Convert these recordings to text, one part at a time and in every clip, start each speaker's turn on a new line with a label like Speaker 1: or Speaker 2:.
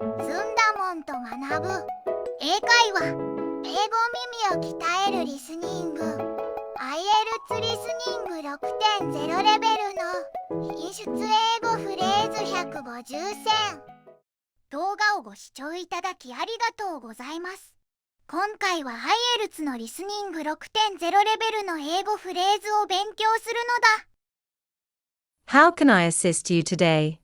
Speaker 1: ずんだもんと学ぶ英会話英語耳を鍛えるリスニング IELTS リスニング6.0レベルの頻出英語フレーズ150選。動画をご視聴いただきありがとうございます。今回は IELTS のリスニング6.0レベルの英語フレーズを勉強するのだ。
Speaker 2: How can I assist you today?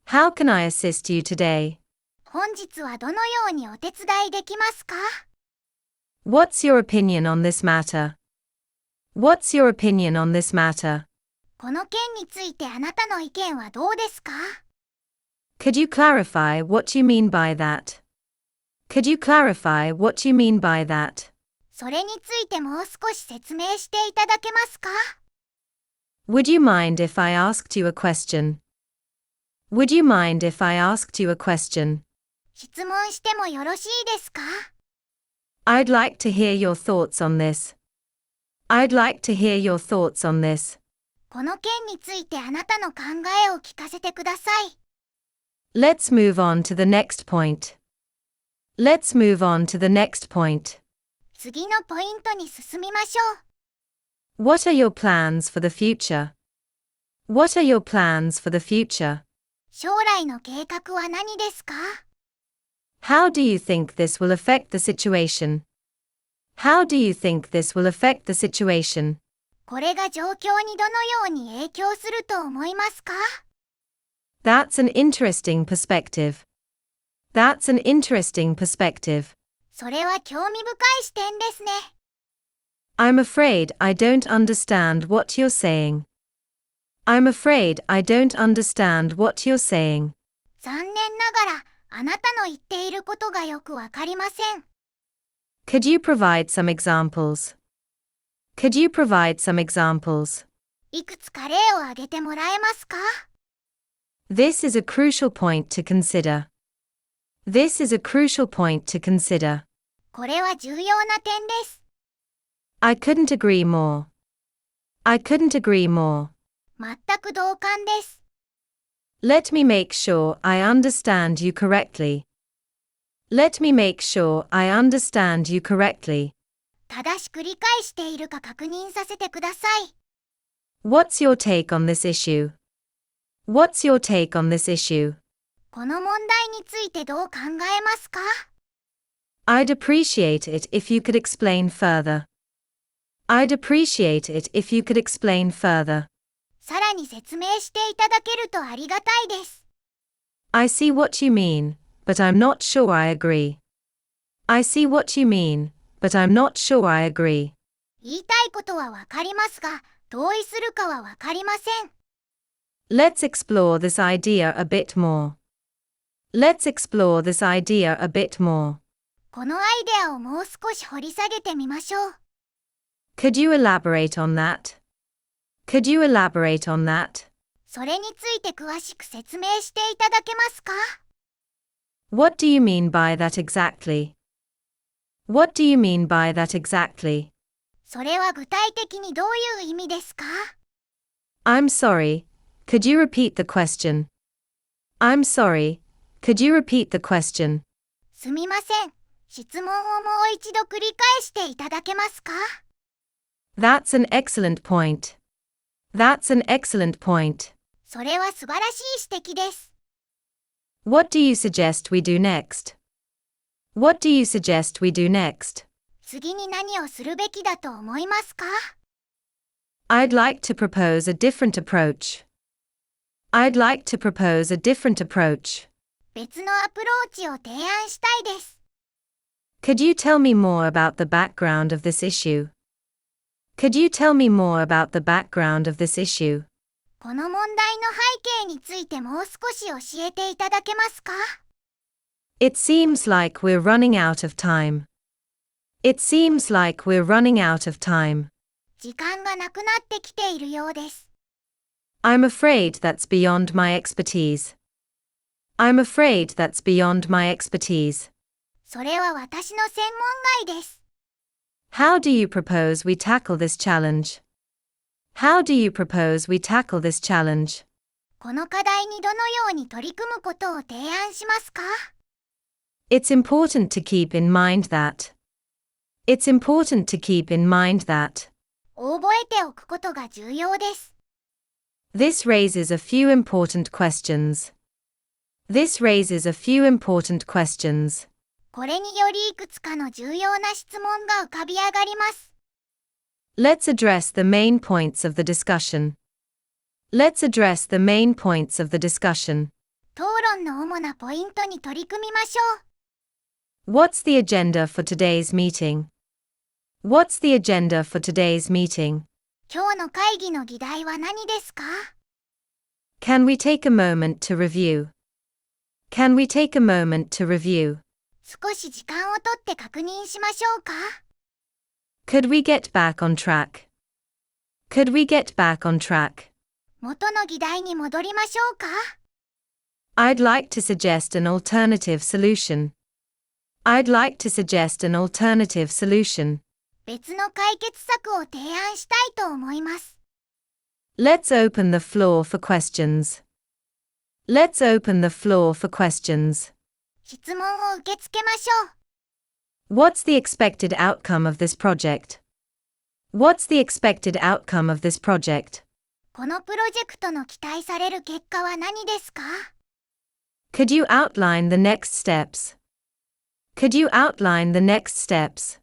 Speaker 2: How can I assist you today?
Speaker 1: 本日はどのようにお手伝いできますか？
Speaker 2: What's your opinion on this matter? What's your opinion on this matter?
Speaker 1: この件についてあなたの意見はどうですか？
Speaker 2: Could you clarify what you mean by that? Could you clarify what you mean by that?
Speaker 1: それについてもう少し説明していただけますか？
Speaker 2: Would you mind if I asked you a question? Would you mind if I asked you a question?
Speaker 1: 質問してもよろしいですか？
Speaker 2: I'd like to hear your thoughts on this. I'd like to hear your thoughts on this.
Speaker 1: この件についてあなたの考えを聞かせてください。
Speaker 2: Let's move on to the next point. Let's move on to the next point.
Speaker 1: 次のポイントに進みましょう。
Speaker 2: What are your plans for the future? What are your plans for the future?
Speaker 1: 将来の計画は何ですか？
Speaker 2: How do you think this will affect the situation? How do you think this will affect the situation?
Speaker 1: これが状況にどのように影響すると思いますか？
Speaker 2: That's an interesting perspective. That's an interesting perspective.
Speaker 1: それは興味深い視点ですね。
Speaker 2: I'm afraid I don't understand what you're saying. I'm afraid I don't understand what you're saying.
Speaker 1: 残念ながら、あなたの言っていることがよくわかりません。
Speaker 2: Could you provide some examples? Could you provide some examples?
Speaker 1: いくつか例を挙げてもらえますか？
Speaker 2: This is a crucial point to consider. This is a crucial point to consider.
Speaker 1: これは重要な点です。
Speaker 2: I couldn't agree more. I couldn't agree more.
Speaker 1: 全く同感です。
Speaker 2: Let me make sure I understand you correctly. Let me make sure I understand you correctly.
Speaker 1: 正しく理解しているか確認させてください。
Speaker 2: What's your take on this issue? What's your take on this issue?
Speaker 1: この問題についてどう考えますか？
Speaker 2: I'd appreciate it if you could explain further. I'd appreciate it if you could explain further.
Speaker 1: さらに説明していただけるとありがたいです。
Speaker 2: I see what you mean, but I'm not sure I agree. I see what you mean, but I'm not sure I agree.
Speaker 1: 言いたいことはわかりますが、同意するかはわかりません。
Speaker 2: Let's explore this idea a bit more. Let's explore this idea a bit more.
Speaker 1: このアイデアをもう少し掘り下げてみましょう。
Speaker 2: Could you elaborate on that? Could you elaborate on that?
Speaker 1: それについて詳しく説明していただけますか？
Speaker 2: What do you mean by that exactly? What do you mean by that exactly?
Speaker 1: それは具体的にどういう意味ですか？
Speaker 2: I'm sorry, could you repeat the question? I'm sorry, could you repeat the question?
Speaker 1: すみません。質問をもう一度繰り返していただけますか？
Speaker 2: That's an excellent point. That's an excellent point.
Speaker 1: それは素晴らしい指摘です。
Speaker 2: What do you suggest we do next? What do you suggest we do next?
Speaker 1: 次に何をするべきだと思いますか？
Speaker 2: I'd like to propose a different approach. I'd like to propose a different approach.
Speaker 1: 別のアプローチを提案したいです。
Speaker 2: Could you tell me more about the background of this issue? Could you tell me more about the background of this issue?
Speaker 1: この問題の背景についてもう少し教えていただけますか？
Speaker 2: It seems like we're running out of time. It seems like we're running out of time.
Speaker 1: 時間がなくなってきているようです。
Speaker 2: I'm afraid that's beyond my expertise. I'm afraid that's beyond my expertise.
Speaker 1: それは私の専門外です。
Speaker 2: How do you propose we tackle this challenge? How do you propose we tackle this challenge?
Speaker 1: この課題にどのように取り組むことを提案しますか？
Speaker 2: It's important to keep in mind that. It's important to keep in mind that.
Speaker 1: 覚えておくことが重要です。
Speaker 2: This raises a few important questions. This raises a few important questions.
Speaker 1: これによりいくつかの重要な質問が浮かび上がります。
Speaker 2: Let's address the main points of the discussion. Let's address the main points of the discussion.
Speaker 1: 討論の主なポイントに取り組みましょう。
Speaker 2: What's the agenda for today's meeting? What's the agenda for today's meeting?
Speaker 1: 今日の会議の議題は何ですか？
Speaker 2: Can we take a moment to review? Can we take a moment to review?
Speaker 1: 少し時間をとって確認しましょうか？
Speaker 2: Could we get back on track? Could we get back on track?
Speaker 1: 元の議題に戻りましょうか？
Speaker 2: I'd like to suggest an alternative solution. I'd like to suggest an alternative solution.
Speaker 1: 別の解決策を提案したいと思います。
Speaker 2: Let's open the floor for questions. Let's open the floor for questions.
Speaker 1: 質問を受け付けましょう。
Speaker 2: What's the expected outcome of this project? What's the expected outcome of this project?
Speaker 1: このプロジェクトの期待される結果は何ですか？
Speaker 2: Could you outline the next steps? Could you outline the next steps?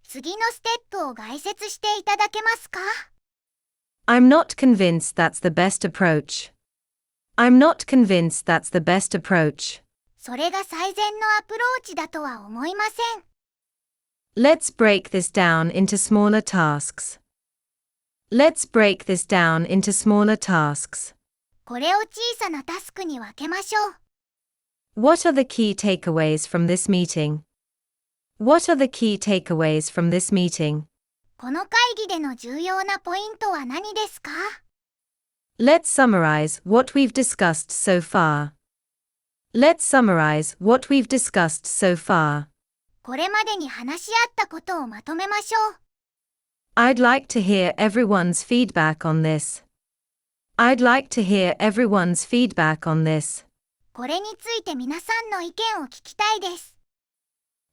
Speaker 1: 次のステップを概説していただけますか？
Speaker 2: I'm not convinced that's the best approach. I'm not convinced that's the best approach.
Speaker 1: それが最善のアプローチだとは思いません。
Speaker 2: Let's break this down into smaller tasks. Let's break this down into smaller tasks.
Speaker 1: これを小さなタスクに分けましょう。
Speaker 2: What are the key takeaways from this meeting? What are the key takeaways from this meeting?
Speaker 1: この会議での重要なポイントは何ですか？
Speaker 2: Let's summarize what we've discussed so far. Let's summarize what we've discussed so far.
Speaker 1: これまでに話し合ったことをまとめましょう。
Speaker 2: I'd like to hear everyone's feedback on this. I'd like to hear everyone's feedback on this.
Speaker 1: これについて皆さんの意見を聞きたいです。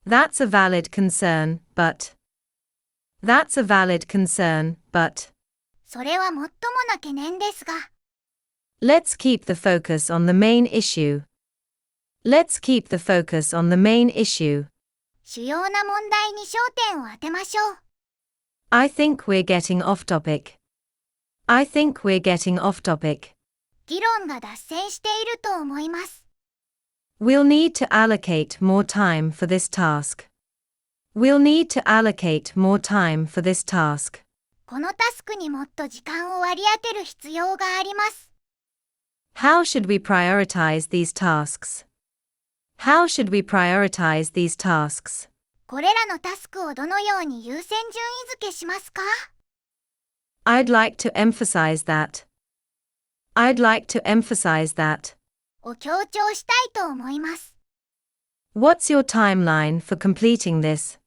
Speaker 2: That's a valid concern, but. That's a valid concern, but.
Speaker 1: それはもっともな懸念ですが。
Speaker 2: Let's keep the focus on the main issue. Let's keep the focus on the main issue.
Speaker 1: 主要な問題に焦点を当てましょう。
Speaker 2: I think we're getting off topic. I think we're getting off topic.
Speaker 1: 議論が脱線していると思います。
Speaker 2: We'll need to allocate more time for this task. We'll need to allocate more time for this task.
Speaker 1: このタスクにもっと時間を割り当てる必要があります。
Speaker 2: How should we prioritize these tasks? How should we prioritize these tasks?
Speaker 1: これらのタスクをどのように優先順位付けしますか？
Speaker 2: I'd like to emphasize that. I'd like to emphasize that.
Speaker 1: を強調したいと思います。
Speaker 2: What's your timeline for completing this?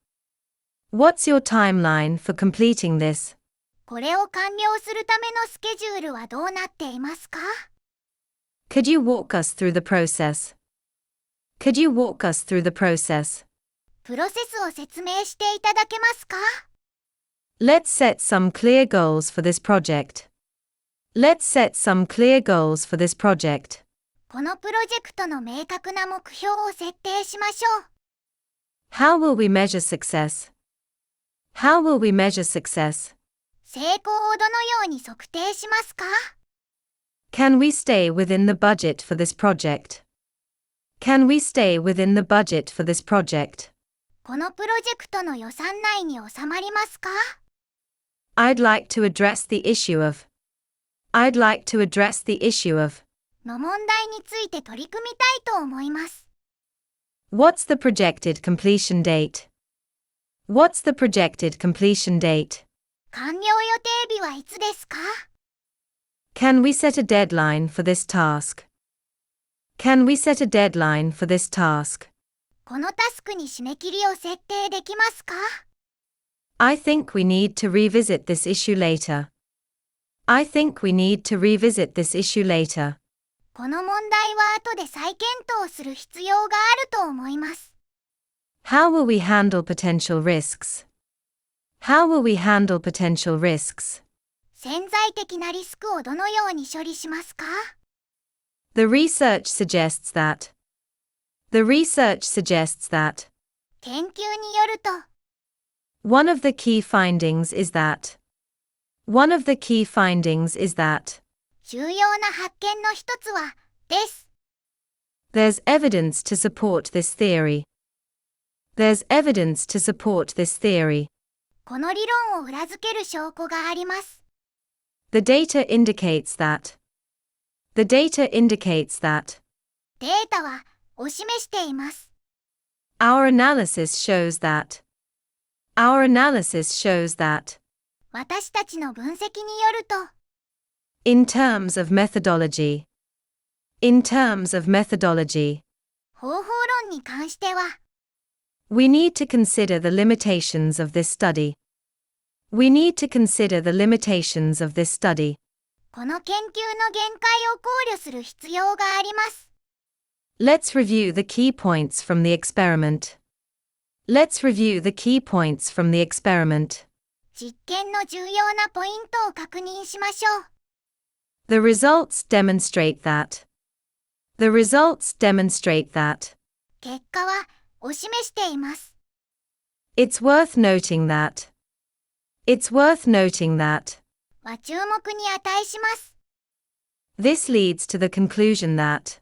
Speaker 2: What's your timeline for completing this?
Speaker 1: これを完了するためのスケジュールはどうなっていますか？
Speaker 2: Could you walk us through the process? Could you walk us through the process?
Speaker 1: プロセスを説明していただけますか？
Speaker 2: Let's set some clear goals for this project. Let's set some clear goals for this project.
Speaker 1: このプロジェクトの明確な目標を設定しましょう。
Speaker 2: How will we measure success? How will we measure success?
Speaker 1: 成功をどのように測定しますか？
Speaker 2: Can we stay within the budget for this project? Can we stay within the budget for this project?
Speaker 1: このプロジェクトの予算内に収まりますか？
Speaker 2: I'd like to address the issue of. I'd like to address the issue of.
Speaker 1: の問題について取り組みたいと思います。
Speaker 2: What's the projected completion date? What's the projected completion date?
Speaker 1: 完了予定日はいつですか？
Speaker 2: Can we set a deadline for this task? Can we set a deadline for this task?
Speaker 1: このタスクに締め切りを設定できますか？
Speaker 2: I think we need to revisit this issue later. I think we need to revisit this issue later.
Speaker 1: この問題は後で再検討する必要があると思います。
Speaker 2: How will we handle potential risks? How will we handle potential risks?
Speaker 1: 潜在的なリスクをどのように処理しますか？
Speaker 2: The research suggests that. The research suggests that.
Speaker 1: 研究によると、
Speaker 2: One of the key findings is that. One of the key findings is that.
Speaker 1: 重要な発見の一つは、です。
Speaker 2: There's evidence to support this theory. There's evidence to support this theory.
Speaker 1: この理論を裏付ける証拠があります。
Speaker 2: The data indicates that. The data indicates that.
Speaker 1: データは、お示しています。
Speaker 2: Our analysis shows that. Our analysis shows that.
Speaker 1: 私たちの分析によると、
Speaker 2: In terms of methodology. In terms of methodology.
Speaker 1: 方法論に関しては、
Speaker 2: We need to consider the limitations of this study. We need to consider the limitations of this study.
Speaker 1: この研究の限界を考慮する必要があります。
Speaker 2: Let's review the key points from the experiment. Let's review the key points from the experiment.
Speaker 1: 実験の重要なポイントを確認しましょう。
Speaker 2: The results demonstrate that. The results demonstrate that.
Speaker 1: 結果は、お示しています。
Speaker 2: It's worth noting that. It's worth noting that.
Speaker 1: は注目に値します。
Speaker 2: This leads to the conclusion that.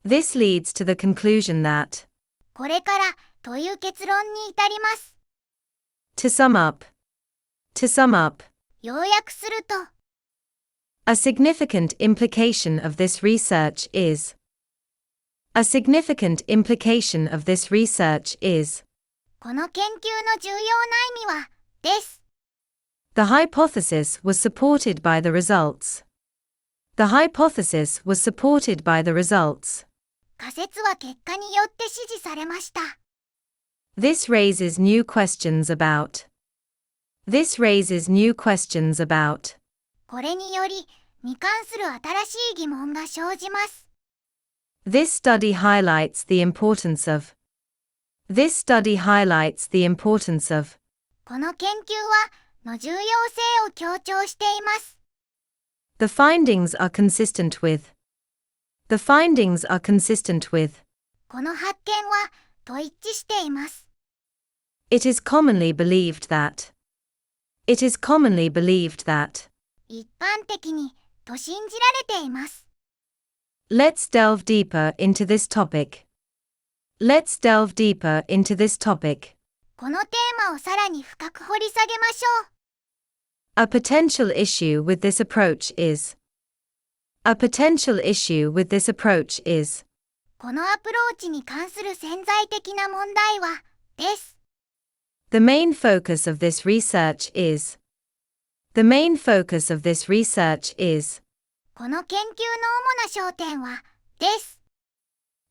Speaker 2: This leads to the conclusion that.
Speaker 1: これから、という結論に至ります。
Speaker 2: To sum up. To sum up.
Speaker 1: 要約すると、
Speaker 2: A significant implication of this research is. A significant implication of this research is.
Speaker 1: この研究の重要な意味は、です。
Speaker 2: The hypothesis was supported by the results. The hypothesis was supported by the results.
Speaker 1: 仮説は結果によって支持されました。
Speaker 2: This raises new questions about. This raises new questions about.
Speaker 1: これにより、に関する新しい疑問が生じます。
Speaker 2: This study highlights the importance of. This study highlights the importance of.
Speaker 1: この研究は、の重要性を強調しています。
Speaker 2: The findings are consistent with. The findings are consistent with.
Speaker 1: この発見は、と一致しています。
Speaker 2: It is commonly believed that. It is commonly believed that.
Speaker 1: 一般的に、と信じられています。
Speaker 2: Let's delve deeper into this topic. Let's delve deeper into this topic.
Speaker 1: このテーマをさらに深く掘り下げましょう。
Speaker 2: A potential issue with this approach is. A potential issue with this approach is.
Speaker 1: このアプローチに関する潜在的な問題は、です。
Speaker 2: The main focus of this research is. The main focus of this research is.
Speaker 1: この研究の主な焦点は、です。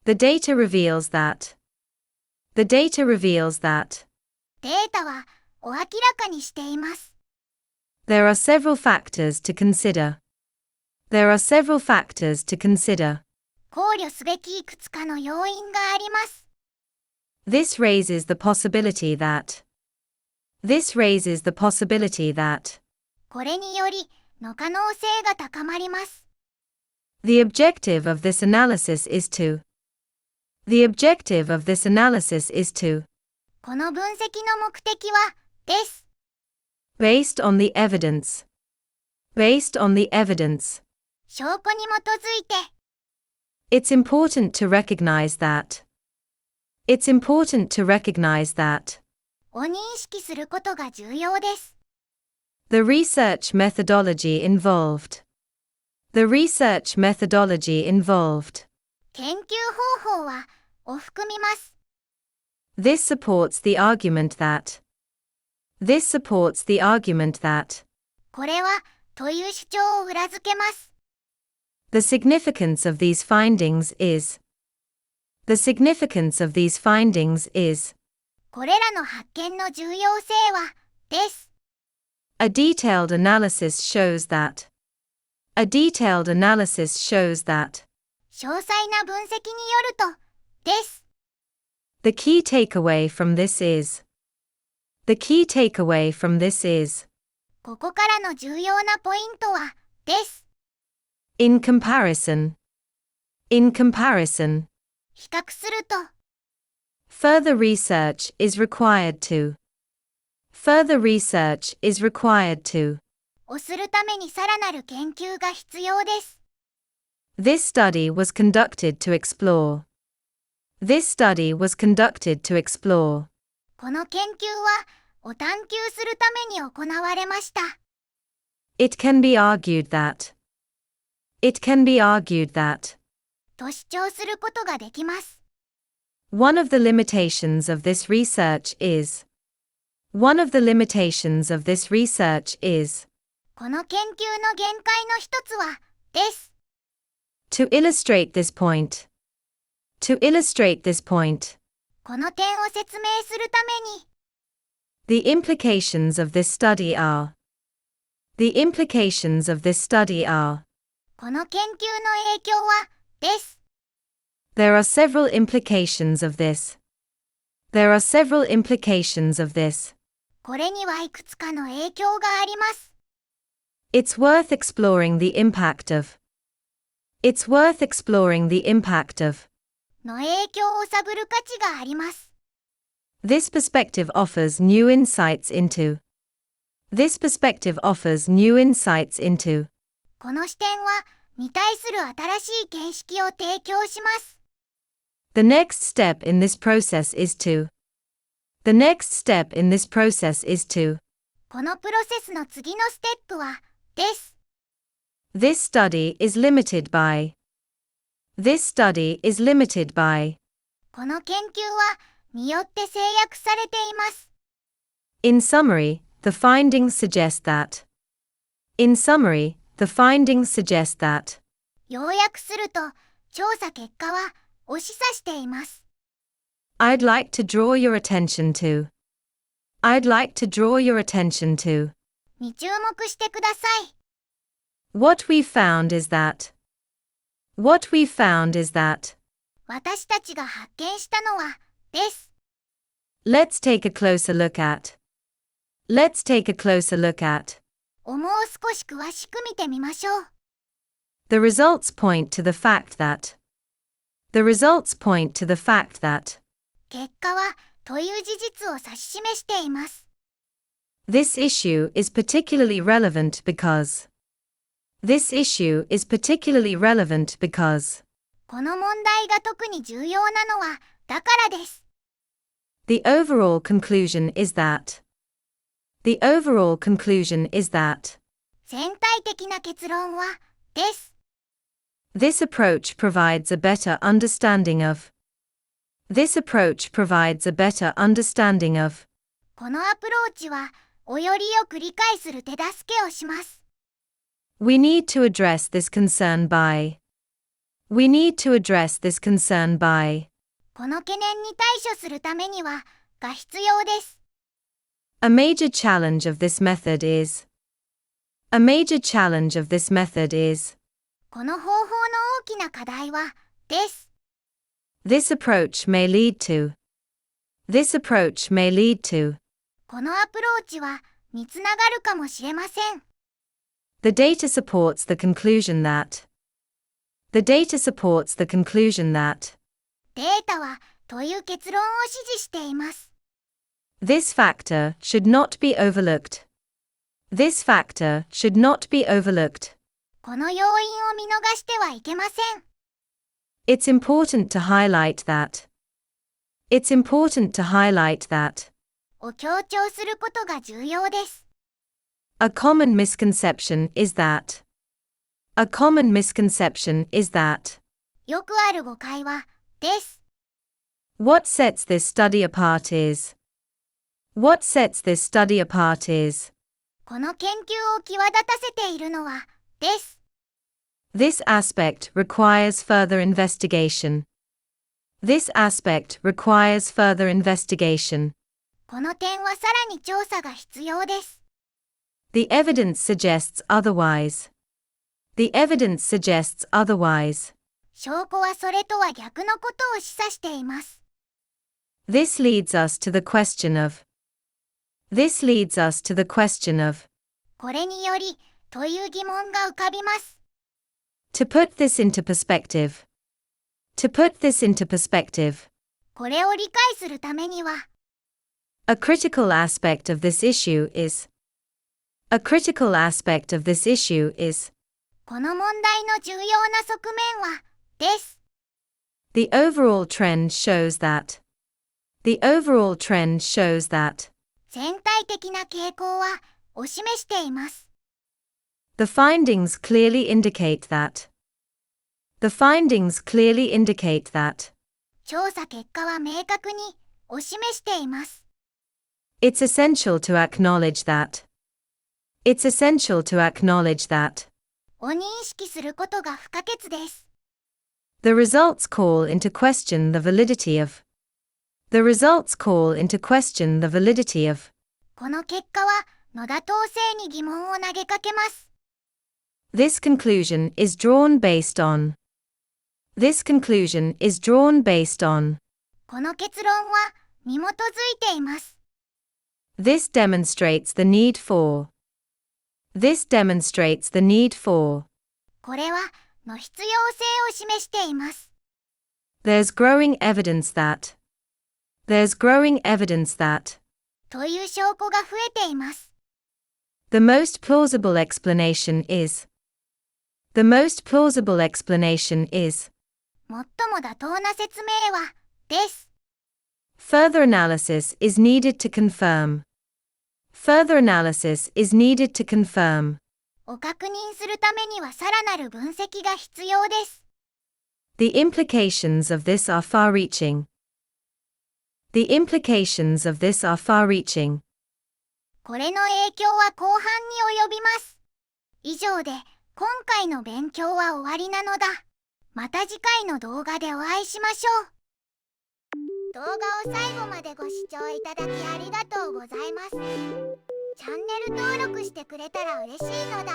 Speaker 2: The data reveals that. The data reveals that.
Speaker 1: データは、お明らかにしています。
Speaker 2: There are several factors to consider. There are several factors to consider.
Speaker 1: 考慮すべきいくつかの要因があります。
Speaker 2: This raises the possibility that. This raises the possibility that.
Speaker 1: これにより、の可能性が高まります。
Speaker 2: The objective of this analysis is to. The objective of this analysis is to.
Speaker 1: この分析の目的は、です。
Speaker 2: Based on the evidence. Based on the evidence.
Speaker 1: 証拠に基づいて、
Speaker 2: It's important to recognize that. It's important to recognize that.
Speaker 1: を認識することが重要です。
Speaker 2: The research methodology involved. The research methodology involved.
Speaker 1: 研究方法は、を含みます。
Speaker 2: This supports the argument that. This supports the argument that.
Speaker 1: これは、という主張を裏付けます。
Speaker 2: The significance of these findings is. The significance of these findings is.
Speaker 1: これらの発見の重要性は、です。
Speaker 2: A detailed analysis shows that. A detailed analysis shows that.
Speaker 1: 詳細な分析によると、です。
Speaker 2: The key takeaway from this is. The key takeaway from this is.
Speaker 1: ここからの重要なポイントは、です。
Speaker 2: In comparison. In comparison.
Speaker 1: 比較すると。
Speaker 2: Further research is required to. Further research is required to.
Speaker 1: をするためにさらなる研究が必要です。
Speaker 2: This study was conducted to explore. This study was conducted to explore.
Speaker 1: この研究は、を探求するために行われました。
Speaker 2: It can be argued that. It can be argued that.
Speaker 1: と主張することができます。
Speaker 2: One of the limitations of this research is. One of the limitations of this research is.
Speaker 1: この研究の限界の一つは、です。
Speaker 2: To illustrate this point. To illustrate this point.
Speaker 1: この点を説明するために。
Speaker 2: The implications of this study are. The implications of this study are.
Speaker 1: この研究の影響は、です。
Speaker 2: There are several implications of this. There are several implications of this.
Speaker 1: これにはいくつかの影響があります。
Speaker 2: It's worth exploring the impact of. It's worth exploring the impact of.
Speaker 1: の影響を探る価値があります。
Speaker 2: This perspective offers new insights into. This perspective offers new insights into.
Speaker 1: この視点は、に対する新しい見識を提供します。
Speaker 2: The next step in this process is to. The next step in this process is to.
Speaker 1: このプロセスの次のステップは、です。
Speaker 2: This study is limited by. This study is limited by.
Speaker 1: この研究は、によって制約されています。
Speaker 2: In summary, the findings suggest that. In summary, the findings suggest that.
Speaker 1: 要約すると、調査結果は、を示唆しています。
Speaker 2: I'd like to draw your attention to. I'd like to draw your attention to.
Speaker 1: に注目してください。
Speaker 2: What we found is that. What we found is that.
Speaker 1: 私たちが発見したのは、です。
Speaker 2: Let's take a closer look at. Let's take a closer look at.
Speaker 1: もう少し詳しく見てみましょう。
Speaker 2: The results point to the fact that. The results point to the fact that.
Speaker 1: 結果は、という事実を指し示しています。
Speaker 2: This issue is particularly relevant because. This issue is particularly relevant because.
Speaker 1: この問題が特に重要なのは、だからです。
Speaker 2: The overall conclusion is that. The overall conclusion is that.
Speaker 1: 全体的な結論は、です。
Speaker 2: This approach provides a better understanding of. This approach provides a better understanding of.
Speaker 1: このアプローチは、よりよく理解する手助けをします。
Speaker 2: We need to address this concern by. We need to address this concern by.
Speaker 1: この懸念に対処するためには、が必要です。
Speaker 2: A major challenge of this method is. A major challenge of this method is.
Speaker 1: この方法の大きな課題は、です。
Speaker 2: This approach may lead to. This approach may lead to.
Speaker 1: このアプローチは、につながるかもしれません。
Speaker 2: The data supports the conclusion that. The data supports the conclusion that.
Speaker 1: データは、という結論を支持しています。
Speaker 2: This factor should not be overlooked. This factor should not be overlooked.
Speaker 1: この要因を見逃してはいけません。
Speaker 2: It's important to highlight that. It's important to highlight that.
Speaker 1: を強調することが重要です。
Speaker 2: A common misconception is that. A common misconception is that.
Speaker 1: よくある誤解は、です。
Speaker 2: What sets this study apart is. What sets this study apart is.
Speaker 1: この研究を際立たせているのは、です。
Speaker 2: This aspect requires further investigation. This aspect requires further investigation.
Speaker 1: この点はさらに調査が必要です。
Speaker 2: The evidence suggests otherwise. The evidence suggests otherwise.
Speaker 1: 証拠はそれとは逆のことを示唆しています。
Speaker 2: This leads us to the question of. This leads us to the question of.
Speaker 1: これにより、という疑問が浮かびます。
Speaker 2: To put this into perspective. To put this into perspective.
Speaker 1: これを理解するためには、
Speaker 2: A critical aspect of this issue is. A critical aspect of this issue is.
Speaker 1: この問題の重要な側面は、です。
Speaker 2: The overall trend shows that. The overall trend shows that.
Speaker 1: 全体的な傾向は、を示しています。
Speaker 2: The findings clearly indicate that. The findings clearly indicate that.
Speaker 1: 調査結果は明確に、を示しています。
Speaker 2: It's essential to acknowledge that. It's essential to acknowledge that.
Speaker 1: を認識することが不可欠です。
Speaker 2: The results call into question the validity of. The results call into question the validity of.
Speaker 1: この結果は、野田統制に疑問を投げかけます。
Speaker 2: This conclusion is drawn based on. This conclusion is drawn based on.
Speaker 1: この結論は、に基づいています。
Speaker 2: This demonstrates the need for. This demonstrates the need for.
Speaker 1: これは、の必要性を示しています。
Speaker 2: There's growing evidence that. There's growing evidence that.
Speaker 1: という証拠が増えています。
Speaker 2: The most plausible explanation is. The most plausible explanation is.
Speaker 1: 最も妥当な説明は、です。
Speaker 2: Further analysis is needed to confirm. Further analysis is needed to confirm.
Speaker 1: を確認するためにはさらなる分析が必要です。
Speaker 2: The implications of this are far-reaching. The implications of this are far-reaching.
Speaker 1: これの影響は広範に及びます。以上で、今回の勉強は終わりなのだ。また次回の動画でお会いしましょう。動画を最後までご視聴いただきありがとうございます。チャンネル登録してくれたら嬉しいのだ。